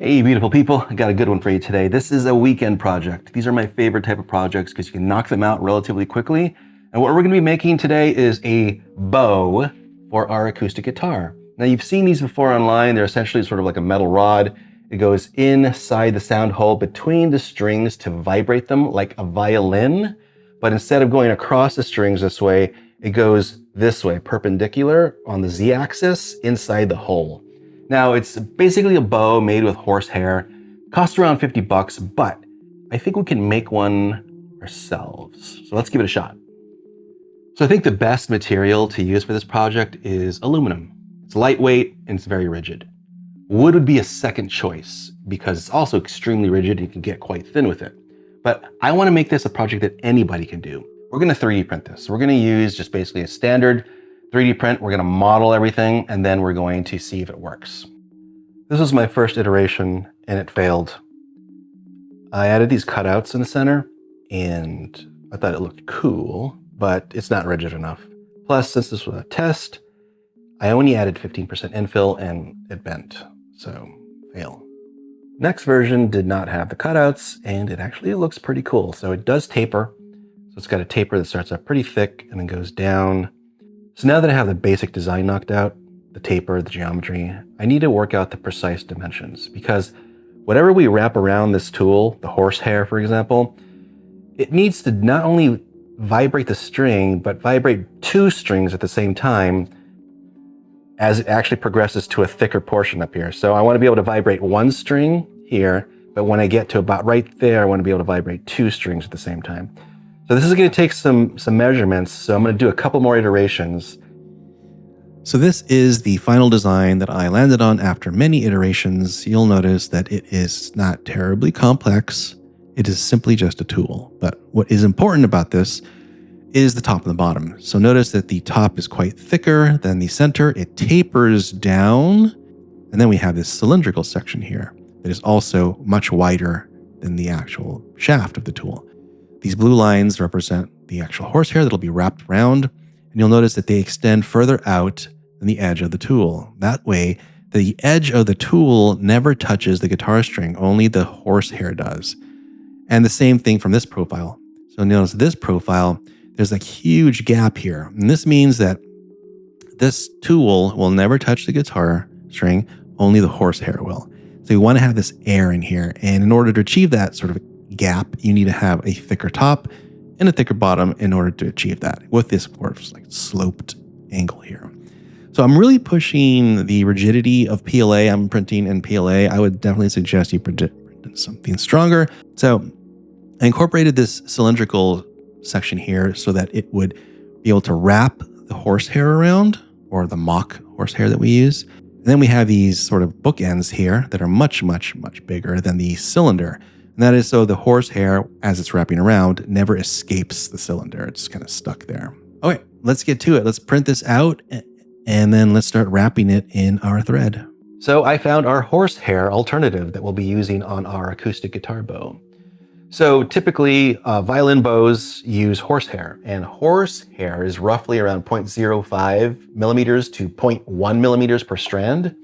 Hey, beautiful people, I got a good one for you today. This is a weekend project. These are my favorite type of projects because you can knock them out relatively quickly. And what we're going to be making today is a bow for our acoustic guitar. Now, you've seen these before online. They're essentially sort of like a metal rod. It goes inside the sound hole between the strings to vibrate them like a violin. But instead of going across the strings this way, it goes this way, perpendicular on the Z-axis inside the hole. Now, it's basically a bow made with horsehair. Costs around 50 bucks, but I think we can make one ourselves. So let's give it a shot. So I think the best material to use for this project is aluminum. It's lightweight and it's very rigid. Wood would be a second choice because it's also extremely rigid and you can get quite thin with it. But I want to make this a project that anybody can do. We're going to 3D print this. We're going to use just basically a standard 3D print. We're going to model everything and then we're going to see if it works. This was my first iteration and it failed. I added these cutouts in the center and I thought it looked cool, but it's not rigid enough. Plus, since this was a test, I only added 15% infill and it bent, so fail. Next version did not have the cutouts and it actually looks pretty cool. So it does taper. So it's got a taper that starts up pretty thick and then goes down. So now that I have the basic design knocked out, the taper, the geometry, I need to work out the precise dimensions because whatever we wrap around this tool, the horsehair, for example, it needs to not only vibrate the string, but vibrate two strings at the same time as it actually progresses to a thicker portion up here. So I want to be able to vibrate one string here, but when I get to about right there, I want to be able to vibrate two strings at the same time. So this is going to take some measurements, so I'm going to do a couple more iterations. So this is the final design that I landed on after many iterations. You'll notice that it is not terribly complex. It is simply just a tool. But what is important about this is the top and the bottom. So notice that the top is quite thicker than the center. It tapers down. And then we have this cylindrical section here that is also much wider than the actual shaft of the tool. These blue lines represent the actual horsehair that'll be wrapped around, and you'll notice that they extend further out than the edge of the tool. That way, the edge of the tool never touches the guitar string, only the horsehair does. And the same thing from this profile. So notice this profile, there's a huge gap here. And this means that this tool will never touch the guitar string, only the horsehair will. So you want to have this air in here. And in order to achieve that sort of gap, you need to have a thicker top and a thicker bottom in order to achieve that with this, of course, like sloped angle here. So I'm really pushing the rigidity of PLA. I'm printing in PLA. I would definitely suggest you print something stronger. So I incorporated this cylindrical section here so that it would be able to wrap the horsehair around, or the mock horsehair that we use. And then we have these sort of bookends here that are much, much, much bigger than the cylinder. And that is so the horsehair, as it's wrapping around, never escapes the cylinder. It's kind of stuck there. Okay, let's get to it. Let's print this out and then let's start wrapping it in our thread. So I found our horsehair alternative that we'll be using on our acoustic guitar bow. So typically violin bows use horsehair, and horsehair is roughly around 0.05 millimeters to 0.1 millimeters per strand.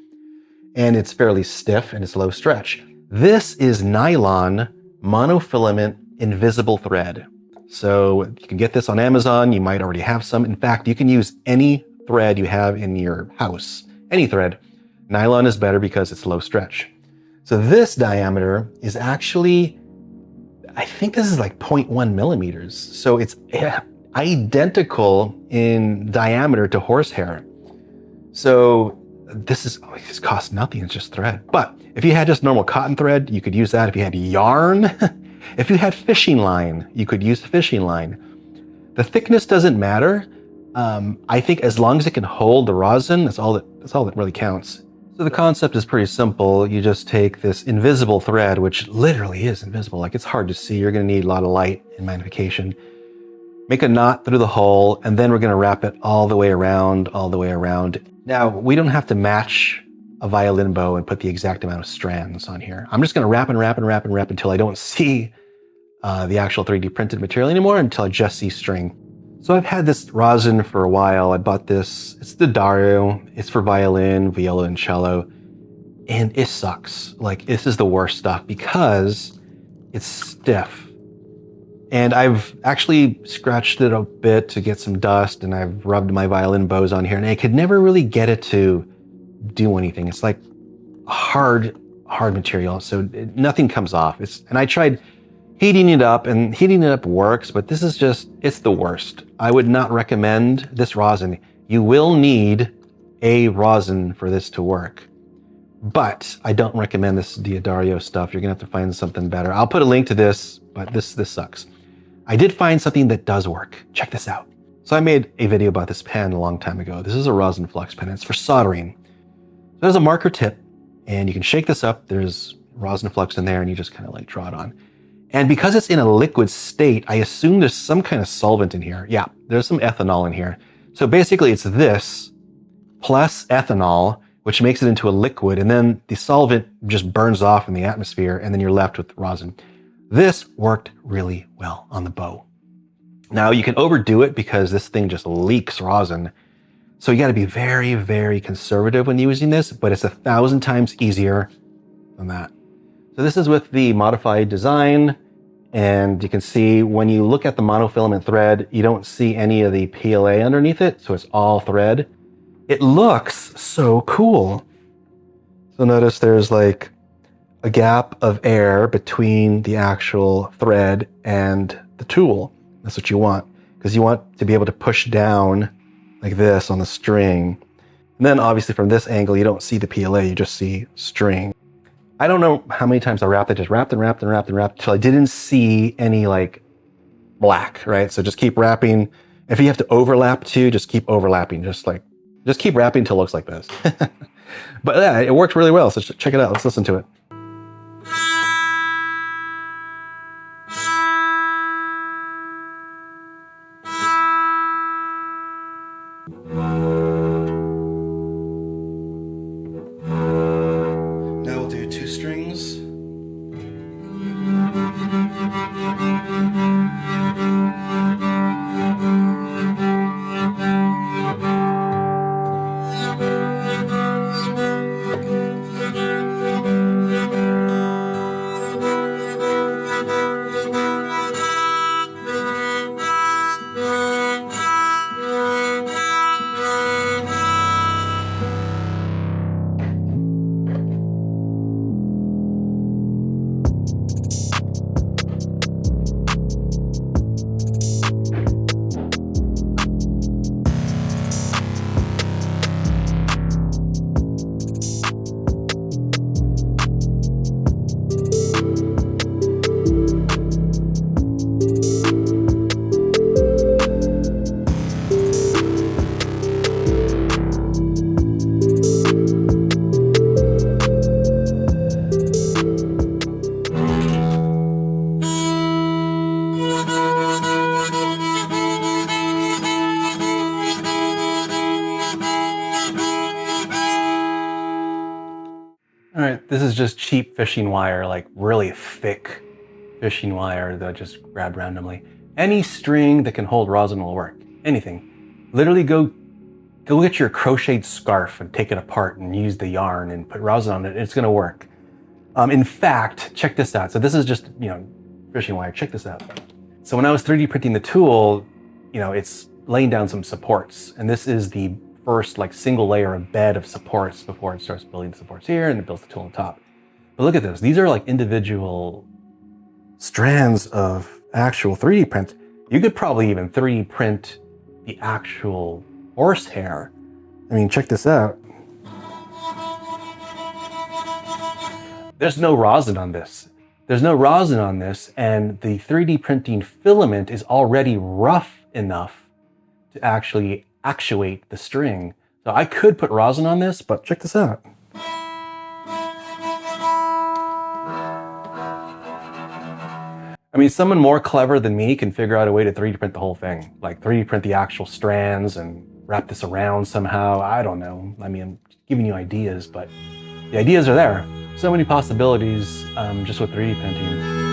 And it's fairly stiff and it's low stretch. This is nylon monofilament invisible thread. So you can get this on Amazon. You might already have some. In fact, you can use any thread you have in your house, any thread. Nylon is better because it's low stretch. So this diameter is actually, I think this is like 0.1 millimeters. So it's identical in diameter to horsehair. So this costs nothing, it's just thread. But if you had just normal cotton thread, you could use that. If you had yarn, if you had fishing line, you could use fishing line. The thickness doesn't matter. I think as long as it can hold the rosin, that's all that really counts. So the concept is pretty simple. You just take this invisible thread, which literally is invisible. Like, it's hard to see. You're going to need a lot of light and magnification. Make a knot through the hole, and then we're going to wrap it all the way around, all the way around. Now, we don't have to match a violin bow and put the exact amount of strands on here. I'm just going to wrap and wrap and wrap and wrap until I don't see the actual 3D printed material anymore, until I just see string. So I've had this rosin for a while. I bought this. It's the Dario. It's for violin, viola, and cello. and it sucks. Like, this is the worst stuff because it's stiff. And I've actually scratched it a bit to get some dust, and I've rubbed my violin bows on here, and I could never really get it to do anything. It's like hard material, so nothing comes off. And I tried heating it up, and heating it up works, but this is just, it's the worst. I would not recommend this rosin. You will need a rosin for this to work. But I don't recommend this D'Addario stuff. You're gonna have to find something better. I'll put a link to this, but this sucks. I did find something that does work. Check this out. So I made a video about this pen a long time ago. This is a rosin flux pen. It's for soldering. So there's a marker tip, and you can shake this up. There's rosin flux in there, and you just kind of like draw it on. And because it's in a liquid state, I assume there's some kind of solvent in here. Yeah, there's some ethanol in here. So basically it's this plus ethanol, which makes it into a liquid, and then the solvent just burns off in the atmosphere, and then you're left with rosin. This worked really well on the bow. Now you can overdo it because this thing just leaks rosin. So you gotta be very, very conservative when using this, but it's 1,000 times easier than that. So this is with the modified design, and you can see when you look at the monofilament thread, you don't see any of the PLA underneath it, so it's all thread. It looks so cool. So notice there's like a gap of air between the actual thread and the tool. That's what you want, because you want to be able to push down like this on the string. And then obviously from this angle, you don't see the PLA, you just see string. I don't know how many times I wrapped it, just wrapped and wrapped and wrapped and wrapped until I didn't see any like black, right? So just keep wrapping. If you have to overlap too, just keep overlapping. Just keep wrapping until it looks like this. But yeah, it worked really well. So check it out. Let's listen to it. Now we'll do 2 strings. All right, this is just cheap fishing wire, like really thick fishing wire that I just grabbed randomly. Any string that can hold rosin will work, anything. Literally go get your crocheted scarf and take it apart and use the yarn and put rosin on it, it's gonna work. In fact, check this out. So this is just, fishing wire, check this out. So when I was 3D printing the tool, it's laying down some supports, and this is the first like single layer of bed of supports before it starts building the supports here and it builds the tool on top. But look at this, these are like individual strands of actual 3D print. You could probably even 3D print the actual horsehair. I mean, check this out. There's no rosin on this. There's no rosin on this, and the 3D printing filament is already rough enough to actually actuate the string. So I could put rosin on this, but check this out. I mean, someone more clever than me can figure out a way to 3D print the whole thing. Like 3D print the actual strands and wrap this around somehow. I don't know. I mean, I'm giving you ideas, but the ideas are there. So many possibilities just with 3D printing.